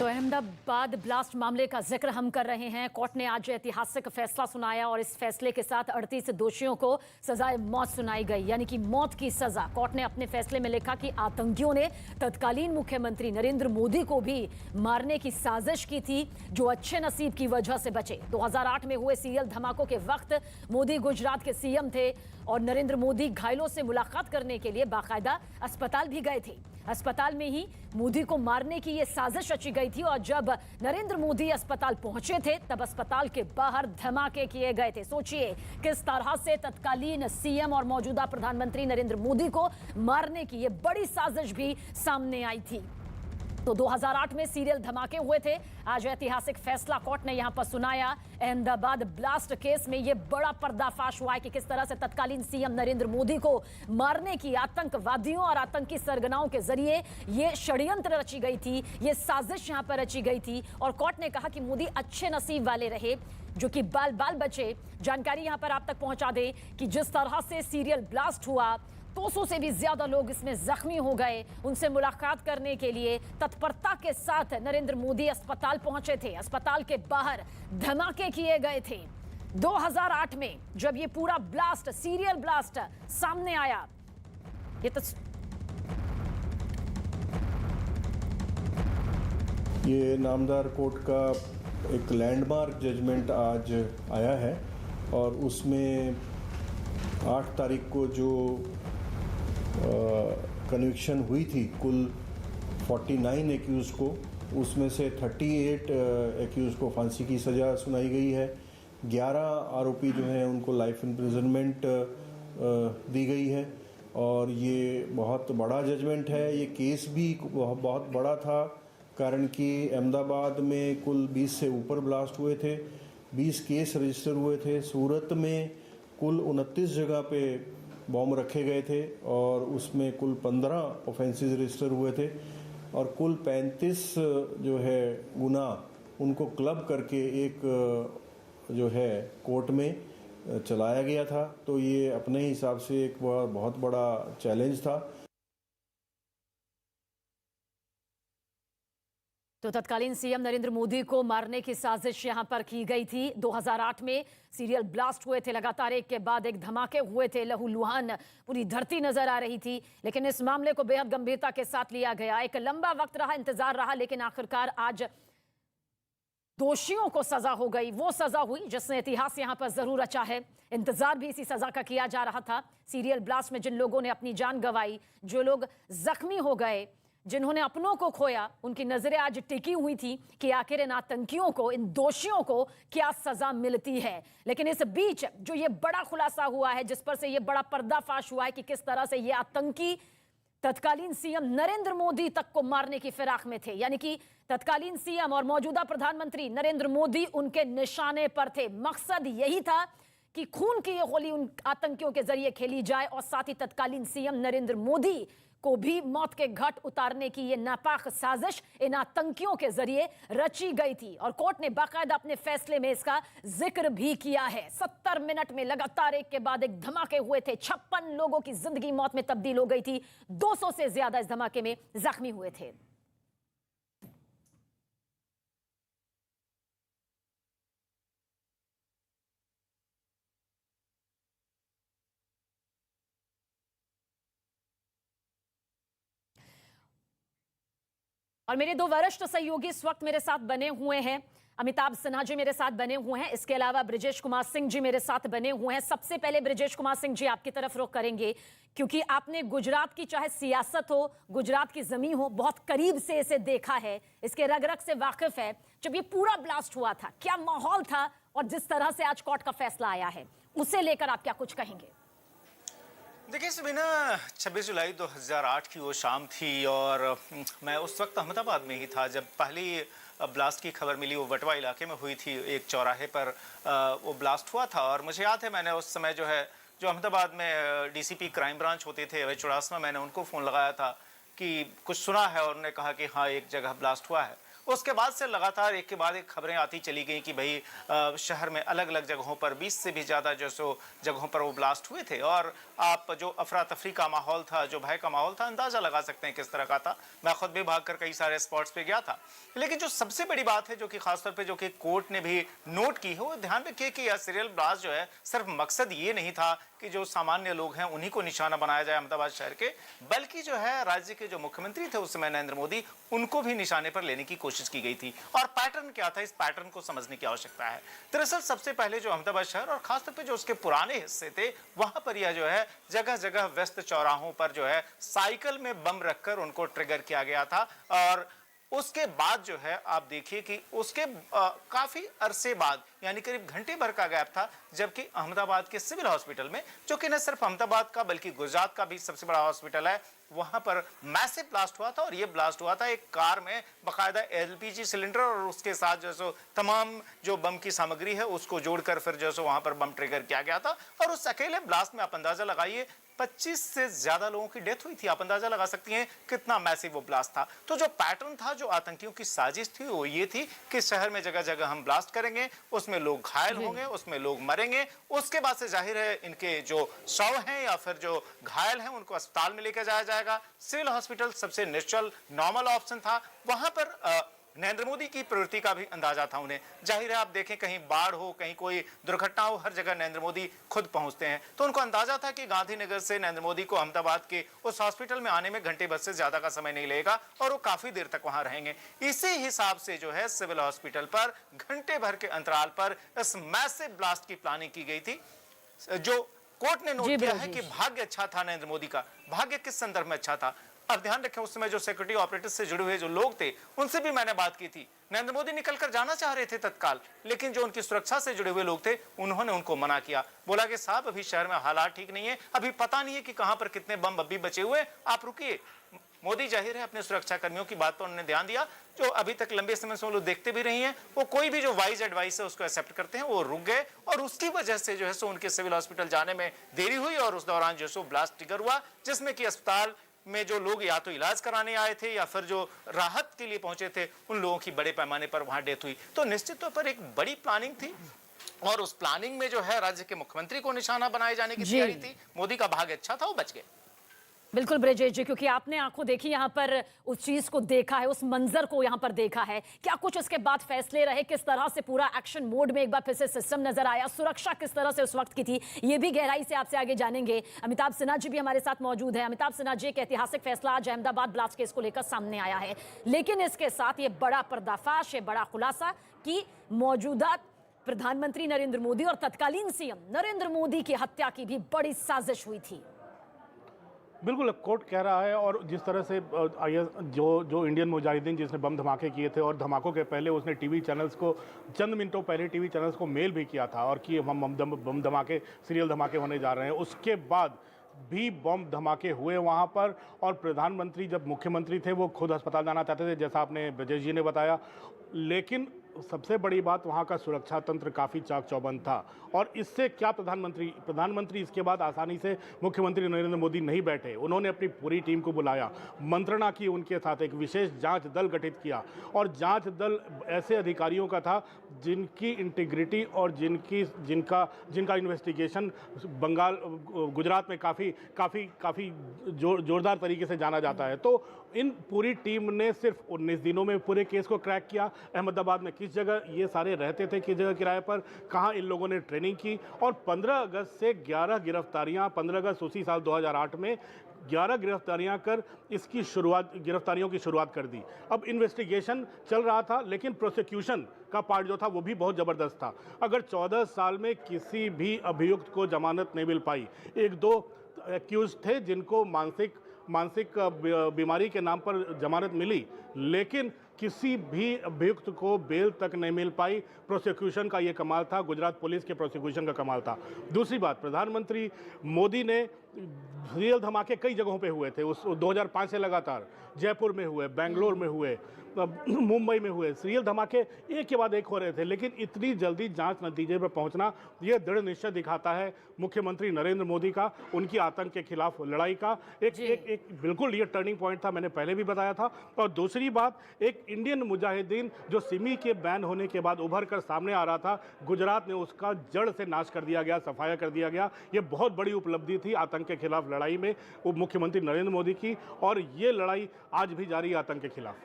तो अहमदाबाद ब्लास्ट मामले का जिक्र हम कर रहे हैं। कोर्ट ने आज ऐतिहासिक फैसला सुनाया और इस फैसले के साथ 38 दोषियों को सजाए मौत सुनाई गई, यानी कि मौत की सजा। कोर्ट ने अपने फैसले में लिखा कि आतंकियों ने तत्कालीन मुख्यमंत्री नरेंद्र मोदी को भी मारने की साजिश की थी, जो अच्छे नसीब की वजह से बचे। 2008 में हुए सीरियल धमाकों के वक्त मोदी गुजरात के सीएम थे और नरेंद्र मोदी घायलों से मुलाकात करने के लिए बाकायदा अस्पताल भी गए थे। अस्पताल में ही मोदी को मारने की यह साजिश रची गई थी और जब नरेंद्र मोदी अस्पताल पहुंचे थे तब अस्पताल के बाहर धमाके किए गए थे। सोचिए किस तरह से तत्कालीन सीएम और मौजूदा प्रधानमंत्री नरेंद्र मोदी को मारने की यह बड़ी साजिश भी सामने आई थी। तो 2008 में सीरियल धमाके हुए थे। आज ऐतिहासिक फैसला कोर्ट ने यहां पर सुनाया। अहमदाबाद ब्लास्ट केस में यह बड़ा पर्दाफाश हुआ है कि किस तरह से तत्कालीन सीएम नरेंद्र मोदी को मारने की आतंकवादियों और आतंकी सरगनाओं के जरिए यह षड्यंत्र रची गई थी, यह साजिश यहां पर रची गई थी। और कोर्ट ने कहा कि मोदी अच्छे नसीब वाले रहे जो कि बाल बाल बचे। जानकारी यहां पर आप तक पहुंचा दें कि जिस तरह से सीरियल ब्लास्ट हुआ, 200 से भी ज्यादा लोग इसमें जख्मी हो गए। उनसे मुलाकात करने के लिए तत्परता के साथ नरेंद्र मोदी अस्पताल पहुंचे थे। अस्पताल के बाहर धमाके किए गए थे। 2008 में जब ये पूरा ब्लास्ट, सीरियल ब्लास्ट सामने आया, ये नामदार कोर्ट का एक लैंडमार्क जजमेंट आज आया है और उसमें 8 तारीख को जो कन्विक्शन हुई थी कुल 49 एक्यूज़ को, उसमें से 38 एक्यूज़ को फांसी की सज़ा सुनाई गई है। 11 आरोपी जो हैं उनको लाइफ इम्प्रिजनमेंट दी गई है और ये बहुत बड़ा जजमेंट है। ये केस भी बहुत बड़ा था, कारण कि अहमदाबाद में कुल 20 से ऊपर ब्लास्ट हुए थे, 20 केस रजिस्टर हुए थे। सूरत में कुल 29 जगह पे बॉम्ब रखे गए थे और उसमें कुल 15 ऑफेंसेस रजिस्टर हुए थे और कुल 35 जो है गुना उनको क्लब करके एक जो है कोर्ट में चलाया गया था। तो ये अपने हिसाब से एक बहुत बड़ा चैलेंज था। तो तत्कालीन सीएम नरेंद्र मोदी को मारने की साजिश यहां पर की गई थी। 2008 में सीरियल ब्लास्ट हुए थे, लगातार एक के बाद एक धमाके हुए थे। लहूलुहान पूरी धरती नजर आ रही थी, लेकिन इस मामले को बेहद गंभीरता के साथ लिया गया। एक लंबा वक्त रहा, इंतजार रहा, लेकिन आखिरकार आज दोषियों को सजा हो गई। वो सजा हुई जिसने इतिहास यहां पर जरूर रचा है। इंतजार भी इसी सजा का किया जा रहा था। सीरियल ब्लास्ट में जिन लोगों ने अपनी जान गंवाई, जो लोग जख्मी हो गए, जिन्होंने अपनों को खोया, उनकी नजरें आज टिकी हुई थी कि आखिर इन आतंकियों को, इन दोषियों को क्या सजा मिलती है। लेकिन इस बीच जो ये बड़ा खुलासा हुआ है, जिस पर से ये बड़ा पर्दाफाश हुआ है कि किस तरह से ये आतंकी तत्कालीन सीएम नरेंद्र मोदी तक को मारने की फिराक में थे, यानी कि तत्कालीन सीएम और मौजूदा प्रधानमंत्री नरेंद्र मोदी उनके निशाने पर थे। मकसद यही था कि खून की ये होली उन आतंकियों के जरिए खेली जाए और साथ ही तत्कालीन सीएम नरेंद्र मोदी को भी मौत के घाट उतारने की ये नापाक साजिश इन आतंकियों के जरिए रची गई थी। और कोर्ट ने बाकायदा अपने फैसले में इसका जिक्र भी किया है। 70 मिनट में लगातार एक के बाद एक धमाके हुए थे। 56 लोगों की जिंदगी मौत में तब्दील हो गई थी। 200 से ज्यादा इस धमाके में जख्मी हुए थे। और मेरे 2 वरिष्ठ सहयोगी इस वक्त मेरे साथ बने हुए हैं। अमिताभ सिन्हा जी मेरे साथ बने हुए हैं, इसके अलावा ब्रिजेश कुमार सिंह जी मेरे साथ बने हुए हैं। सबसे पहले ब्रिजेश कुमार सिंह जी आपकी तरफ रुख करेंगे, क्योंकि आपने गुजरात की चाहे सियासत हो, गुजरात की जमीन हो, बहुत करीब से इसे देखा है, इसके रग रग से वाकिफ है। जब ये पूरा ब्लास्ट हुआ था, क्या माहौल था, और जिस तरह से आज कोर्ट का फैसला आया है, उसे लेकर आप क्या कुछ कहेंगे? देखिए सबीना, 26 जुलाई 2008 की वो शाम थी और मैं उस वक्त अहमदाबाद में ही था जब पहली ब्लास्ट की खबर मिली। वो वटवा इलाके में हुई थी, एक चौराहे पर वो ब्लास्ट हुआ था। और मुझे याद है मैंने उस समय जो अहमदाबाद में डीसीपी क्राइम ब्रांच होते थे अभय चुड़ासमा, मैंने उनको फ़ोन लगाया था कि कुछ सुना है और उन्होंने कहा कि हाँ एक जगह ब्लास्ट हुआ है। उसके बाद से लगातार एक के बाद एक खबरें आती चली गई कि भाई शहर में अलग अलग जगहों पर 20 से भी ज़्यादा जो सो जगहों पर वो ब्लास्ट हुए थे। और आप जो अफरा तफरी का माहौल था, जो भय का माहौल था, अंदाज़ा लगा सकते हैं किस तरह का था। मैं खुद भी भाग कर कई सारे स्पॉट्स पे गया था। लेकिन जो सबसे बड़ी बात है, जो कि खासतौर पे जो कि कोर्ट ने भी नोट की है, वो ध्यान रखिए कि यह सीरियल ब्लास्ट जो है सिर्फ मकसद ये नहीं था कि जो सामान्य लोग हैं उन्हीं को निशाना बनाया जाए अहमदाबाद शहर के, बल्कि जो है राज्य के जो मुख्यमंत्री थे उस समय नरेंद्र मोदी, उनको भी निशाने पर लेने की कोशिश की गई थी। और पैटर्न क्या था, इस पैटर्न को समझने की आवश्यकता है। दरअसल सबसे पहले जो अहमदाबाद शहर और खासतौर पर जो उसके पुराने हिस्से थे, वहां पर यह जो है जगह जगह व्यस्त चौराहों पर जो है साइकिल में बम रखकर उनको ट्रिगर किया गया था। और उसके बाद जो है आप देखिए कि उसके काफी अरसे बाद, यानी करीब घंटे भर का गैप था, जबकि अहमदाबाद के सिविल हॉस्पिटल में, जो कि न सिर्फ अहमदाबाद का बल्कि गुजरात का भी सबसे बड़ा हॉस्पिटल है, वहां पर मैसिव ब्लास्ट हुआ था। और ये ब्लास्ट हुआ था एक कार में बाकायदा एलपीजी सिलेंडर और उसके साथ जो सो तमाम जो बम की सामग्री है उसको जोड़कर फिर जो सो वहां पर बम ट्रिगर किया गया था। और उस अकेले ब्लास्ट में आप अंदाजा लगाइए 25 से ज्यादा लोगों की डेथ हुई थी। आप अंदाजा लगा सकती हैं कितना मैसिव वो ब्लास्ट था। तो जो पैटर्न था, जो आतंकियों की साजिश थी, वो ये थी कि शहर में जगह जगह हम ब्लास्ट करेंगे, उसमें लोग घायल होंगे, उसमें लोग मरेंगे। उसके बाद से जाहिर है इनके जो शव हैं या फिर जो घायल हैं उनको अस्पताल में लेकर जाया जाएगा। सिविल हॉस्पिटल सबसे नेचुरल नॉर्मल ऑप्शन था। वहां पर नरेंद्र मोदी की प्रवृत्ति का भी अंदाजा था उन्हें। जाहिर है आप देखें, कहीं बाढ़ हो, कहीं कोई दुर्घटना हो, हर जगह नरेंद्र मोदी खुद पहुंचते हैं। तो उनको अंदाजा था कि गांधीनगर से नरेंद्र मोदी को अहमदाबाद के उस हॉस्पिटल में आने में घंटे भर से ज्यादा का समय नहीं लगेगा और वो काफी देर तक वहां रहेंगे। इसी हिसाब से जो है सिविल हॉस्पिटल पर घंटे भर के अंतराल पर इस मैसिव ब्लास्ट की प्लानिंग की गई थी। जो कोर्ट ने नोट किया है कि भाग्य अच्छा था नरेंद्र मोदी का। भाग्य किस संदर्भ में अच्छा था? अब ध्यान रखें, उस समय जो सिक्योरिटी ऑपरेटर्स से जुड़े हुए जो लोग थे उनसे भी मैंने बात की थी। नरेंद्र मोदी निकल कर जाना चाह रहे थे तत्काल, लेकिन जो उनकी सुरक्षा से जुड़े हुए लोग थे उन्होंने उनको मना किया। बोला कि साहब अभी शहर में हालात ठीक नहीं है, अभी पता नहीं है कि कहां पर कितने बम अभी बचे हुए, आप रुकिए। मोदी जाहिर है अपने सुरक्षा कर्मियों की बात पर उन्होंने ध्यान दिया, जो अभी तक लंबे समय से वो लोग देखते भी रही हैं। वो कोई भी जो वाइज एडवाइस है उसको एक्सेप्ट करते हैं, वो रुक गए और उसकी वजह से जो है सो उनके सिविल हॉस्पिटल जाने में देरी हुई और उस दौरान जो सो ब्लास्ट ट्रिगर हुआ, जिसमें कि अस्पताल में जो लोग या तो इलाज कराने आए थे या फिर जो राहत के लिए पहुंचे थे, उन लोगों की बड़े पैमाने पर वहां डेथ हुई। तो निश्चित तौर पर एक बड़ी प्लानिंग थी और उस प्लानिंग में जो है राज्य के मुख्यमंत्री को निशाना बनाए जाने की तैयारी थी। मोदी का भाग्य अच्छा था, वो बच गए। बिल्कुल ब्रजेश जी, क्योंकि आपने आंखों देखी यहाँ पर उस चीज को देखा है, उस मंजर को यहाँ पर देखा है। क्या कुछ इसके बाद फैसले रहे, किस तरह से पूरा एक्शन मोड में एक बार फिर से सिस्टम नजर आया, सुरक्षा किस तरह से उस वक्त की थी, ये भी गहराई से आपसे आगे जानेंगे। अमिताभ सिन्हा जी भी हमारे साथ मौजूद है। अमिताभ सिन्हा जी, एक ऐतिहासिक फैसला आज अहमदाबाद ब्लास्ट केस को लेकर सामने आया है, लेकिन इसके साथ ये बड़ा पर्दाफाश है, बड़ा खुलासा कि मौजूदा प्रधानमंत्री नरेंद्र मोदी और तत्कालीन सीएम नरेंद्र मोदी की हत्या की भी बड़ी साजिश हुई थी। बिल्कुल, कोर्ट कह रहा है। और जिस तरह से जो इंडियन मुजाहिदीन जिसने बम धमाके किए थे और धमाकों के पहले उसने टीवी चैनल्स को चंद मिनटों पहले टीवी चैनल्स को मेल भी किया था और कि हम बम धमाके, सीरियल धमाके होने जा रहे हैं। उसके बाद भी बम धमाके हुए वहाँ पर और प्रधानमंत्री जब मुख्यमंत्री थे वो खुद अस्पताल जाना चाहते थे, जैसा आपने ब्रजेश जी ने बताया। लेकिन सबसे बड़ी बात, वहाँ का सुरक्षा तंत्र काफ़ी चाक चौबंद था। और इससे क्या प्रधानमंत्री इसके बाद आसानी से मुख्यमंत्री नरेंद्र मोदी नहीं बैठे। उन्होंने अपनी पूरी टीम को बुलाया, मंत्रणा की उनके साथ, एक विशेष जांच दल गठित किया और जांच दल ऐसे अधिकारियों का था जिनकी इंटीग्रिटी और जिनका इन्वेस्टिगेशन गुजरात में काफ़ी जोरदार तरीके से जाना जाता है। तो इन पूरी टीम ने सिर्फ 19 दिनों में पूरे केस को क्रैक किया। अहमदाबाद में किस जगह ये सारे रहते थे, किस जगह किराए पर, कहाँ इन लोगों ने ट्रेनिंग की और 15 अगस्त से 11 गिरफ्तारियां, 15 अगस्त उसी साल 2008 में 11 गिरफ्तारियां कर गिरफ्तारियों की शुरुआत कर दी। अब इन्वेस्टिगेशन चल रहा था, लेकिन प्रोसिक्यूशन का पार्ट जो था वो भी बहुत ज़बरदस्त था। अगर 14 साल में किसी भी अभियुक्त को जमानत नहीं मिल पाई, 1-2 एक्यूज थे जिनको मानसिक बीमारी के नाम पर जमानत मिली, लेकिन किसी भी अभियुक्त को बेल तक नहीं मिल पाई। प्रोसिक्यूशन का ये कमाल था, गुजरात पुलिस के प्रोसिक्यूशन का कमाल था। दूसरी बात, प्रधानमंत्री मोदी ने सीरियल धमाके कई जगहों पे हुए थे उस 2005 से लगातार, जयपुर में हुए, बेंगलोर में हुए, मुंबई में हुए, सीरियल धमाके एक के बाद एक हो रहे थे। लेकिन इतनी जल्दी जांच नतीजे पर पहुंचना, यह दृढ़ निश्चय दिखाता है मुख्यमंत्री नरेंद्र मोदी का, उनकी आतंक के खिलाफ लड़ाई का एक बिल्कुल ये टर्निंग पॉइंट था, मैंने पहले भी बताया था। और दूसरी बात, एक इंडियन मुजाहिदीन जो सिमी के बैन होने के बाद उभर कर सामने आ रहा था, गुजरात ने उसका जड़ से नाश कर दिया गया, सफाया कर दिया गया। ये बहुत बड़ी उपलब्धि थी आतंक के खिलाफ लड़ाई में मुख्यमंत्री नरेंद्र मोदी की, और ये लड़ाई आज भी जारी है आतंक के खिलाफ।